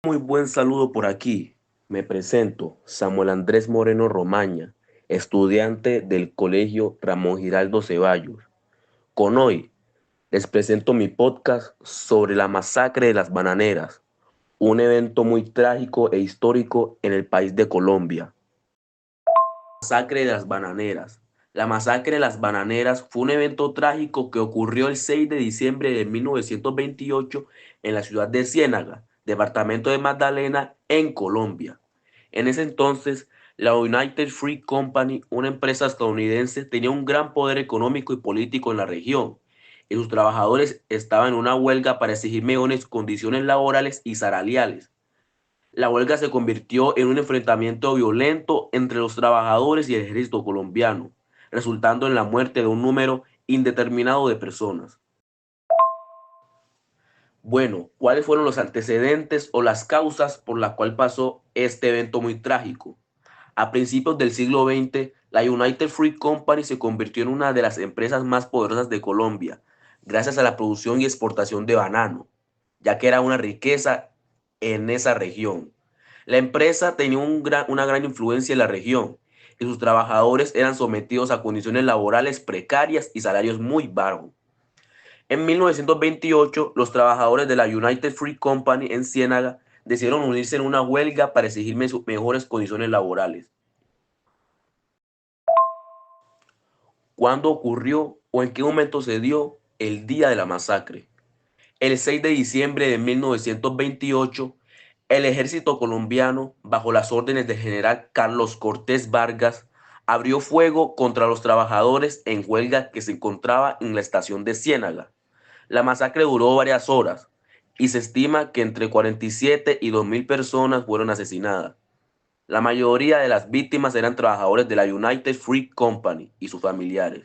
Muy buen saludo por aquí. Me presento, Samuel Andrés Moreno Romaña, estudiante del Colegio Ramón Giraldo Ceballos. Con hoy les presento mi podcast sobre la masacre de las bananeras, un evento muy trágico e histórico en el país de Colombia. Masacre de las bananeras. La masacre de las bananeras fue un evento trágico que ocurrió el 6 de diciembre de 1928 en la ciudad de Ciénaga, departamento de Magdalena, en Colombia. En ese entonces, la United Fruit Company, una empresa estadounidense, tenía un gran poder económico y político en la región, y sus trabajadores estaban en una huelga para exigir mejores condiciones laborales y salariales. La huelga se convirtió en un enfrentamiento violento entre los trabajadores y el ejército colombiano, resultando en la muerte de un número indeterminado de personas. Bueno, ¿cuáles fueron los antecedentes o las causas por las cuales pasó este evento muy trágico? A principios del siglo XX, la United Fruit Company se convirtió en una de las empresas más poderosas de Colombia, gracias a la producción y exportación de banano, ya que era una riqueza en esa región. La empresa tenía una gran influencia en la región y sus trabajadores eran sometidos a condiciones laborales precarias y salarios muy bajos. En 1928, los trabajadores de la United Fruit Company en Ciénaga decidieron unirse en una huelga para exigir mejores condiciones laborales. ¿Cuándo ocurrió o en qué momento se dio el día de la masacre? El 6 de diciembre de 1928, el ejército colombiano, bajo las órdenes del general Carlos Cortés Vargas, abrió fuego contra los trabajadores en huelga que se encontraba en la estación de Ciénaga. La masacre duró varias horas y se estima que entre 47 y 2.000 personas fueron asesinadas. La mayoría de las víctimas eran trabajadores de la United Fruit Company y sus familiares.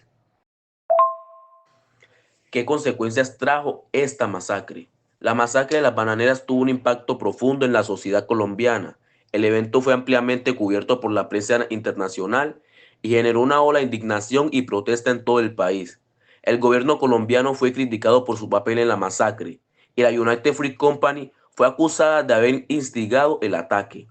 ¿Qué consecuencias trajo esta masacre? La masacre de las bananeras tuvo un impacto profundo en la sociedad colombiana. El evento fue ampliamente cubierto por la prensa internacional y generó una ola de indignación y protesta en todo el país. El gobierno colombiano fue criticado por su papel en la masacre y la United Fruit Company fue acusada de haber instigado el ataque.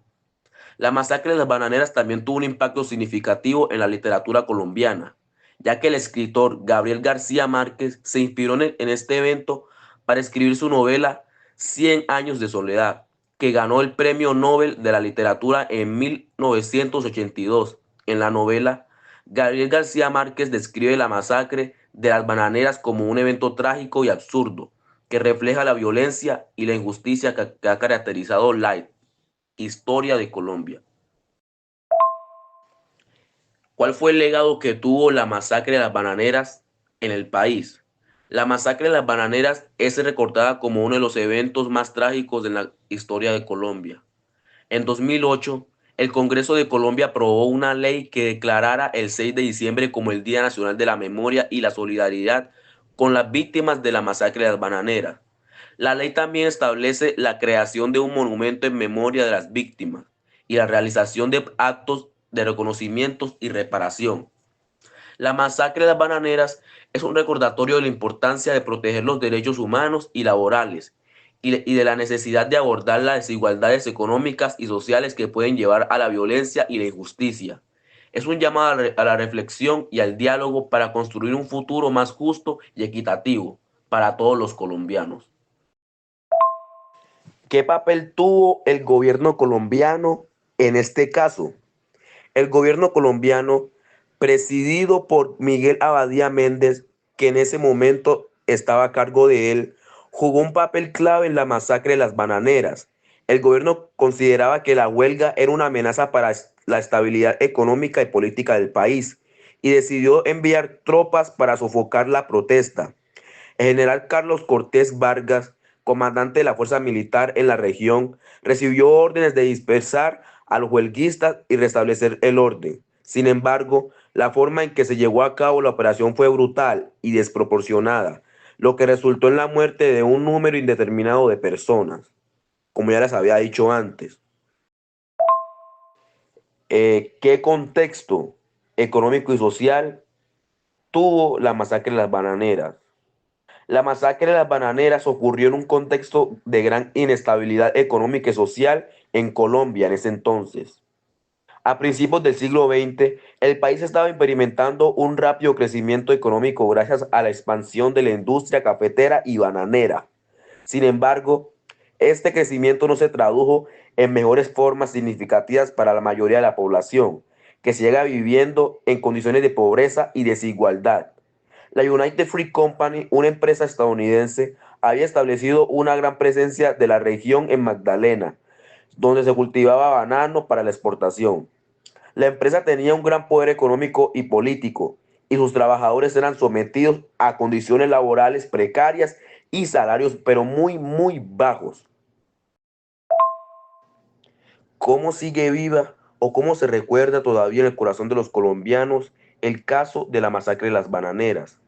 La masacre de las bananeras también tuvo un impacto significativo en la literatura colombiana, ya que el escritor Gabriel García Márquez se inspiró en este evento para escribir su novela Cien años de soledad, que ganó el Premio Nobel de la Literatura en 1982. En la novela, Gabriel García Márquez describe la masacre de las bananeras como un evento trágico y absurdo, que refleja la violencia y la injusticia que ha caracterizado la historia de Colombia. ¿Cuál fue el legado que tuvo la masacre de las bananeras en el país? La masacre de las bananeras es recordada como uno de los eventos más trágicos de la historia de Colombia. En 2008, el Congreso de Colombia aprobó una ley que declarara el 6 de diciembre como el Día Nacional de la Memoria y la Solidaridad con las víctimas de la masacre de las bananeras. La ley también establece la creación de un monumento en memoria de las víctimas y la realización de actos de reconocimientos y reparación. La masacre de las bananeras es un recordatorio de la importancia de proteger los derechos humanos y laborales y de la necesidad de abordar las desigualdades económicas y sociales que pueden llevar a la violencia y la injusticia. Es un llamado a la reflexión y al diálogo para construir un futuro más justo y equitativo para todos los colombianos. ¿Qué papel tuvo el gobierno colombiano en este caso? El gobierno colombiano, presidido por Miguel Abadía Méndez, que en ese momento estaba a cargo de él, jugó un papel clave en la masacre de las bananeras. El gobierno consideraba que la huelga era una amenaza para la estabilidad económica y política del país y decidió enviar tropas para sofocar la protesta. El general Carlos Cortés Vargas, comandante de la fuerza militar en la región, recibió órdenes de dispersar a los huelguistas y restablecer el orden. Sin embargo, la forma en que se llevó a cabo la operación fue brutal y desproporcionada, lo que resultó en la muerte de un número indeterminado de personas, como ya les había dicho antes. ¿Qué contexto económico y social tuvo la masacre de las bananeras? La masacre de las bananeras ocurrió en un contexto de gran inestabilidad económica y social en Colombia en ese entonces. A principios del siglo XX, el país estaba experimentando un rápido crecimiento económico gracias a la expansión de la industria cafetera y bananera. Sin embargo, este crecimiento no se tradujo en mejores formas significativas para la mayoría de la población, que sigue viviendo en condiciones de pobreza y desigualdad. La United Fruit Company, una empresa estadounidense, había establecido una gran presencia de la región en Magdalena, donde se cultivaba banano para la exportación. La empresa tenía un gran poder económico y político, y sus trabajadores eran sometidos a condiciones laborales precarias y salarios pero muy bajos. ¿Cómo sigue viva o cómo se recuerda todavía en el corazón de los colombianos el caso de la masacre de las bananeras?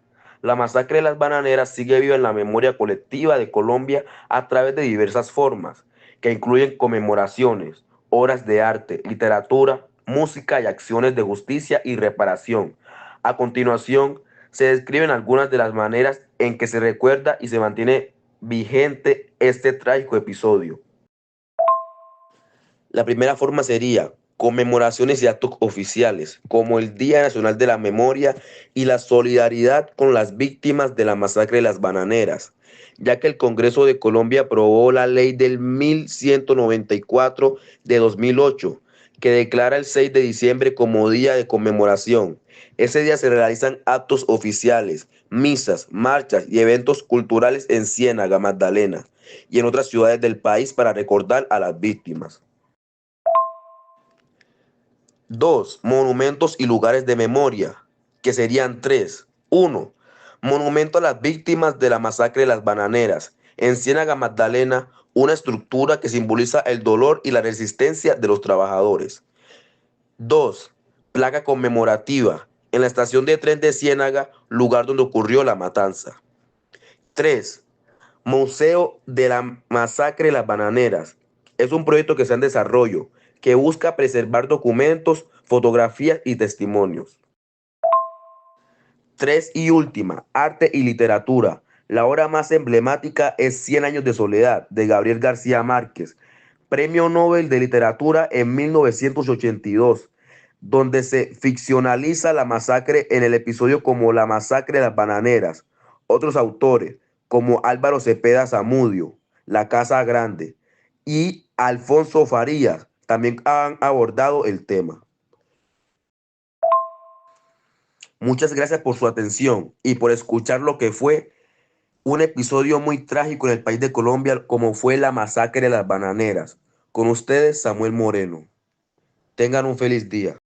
La masacre de las bananeras sigue viva en la memoria colectiva de Colombia a través de diversas formas, que incluyen conmemoraciones, obras de arte, literatura, música y acciones de justicia y reparación. A continuación, se describen algunas de las maneras en que se recuerda y se mantiene vigente este trágico episodio. La primera forma sería conmemoraciones y actos oficiales, como el Día Nacional de la Memoria y la solidaridad con las víctimas de la masacre de las bananeras, ya que el Congreso de Colombia aprobó la ley del 1194 de 2008, que declara el 6 de diciembre como día de conmemoración. Ese día se realizan actos oficiales, misas, marchas y eventos culturales en Ciénaga, Magdalena y en otras ciudades del país para recordar a las víctimas. 2. Monumentos y lugares de memoria, que serían 3. 1. Monumento a las víctimas de la masacre de las bananeras. En Ciénaga Magdalena, una estructura que simboliza el dolor y la resistencia de los trabajadores. 2. Placa conmemorativa. En la estación de tren de Ciénaga, lugar donde ocurrió la matanza. 3. Museo de la Masacre de las Bananeras. Es un proyecto que está en desarrollo, que busca preservar documentos, fotografías y testimonios. 3 y última, arte y literatura. La obra más emblemática es Cien años de soledad, de Gabriel García Márquez, Premio Nobel de Literatura en 1982, donde se ficcionaliza la masacre en el episodio como la masacre de las bananeras. Otros autores, como Álvaro Cepeda Zamudio, La Casa Grande, y Alfonso Farías, también han abordado el tema. Muchas gracias por su atención y por escuchar lo que fue un episodio muy trágico en el país de Colombia, como fue la masacre de las bananeras. Con ustedes, Samuel Moreno. Tengan un feliz día.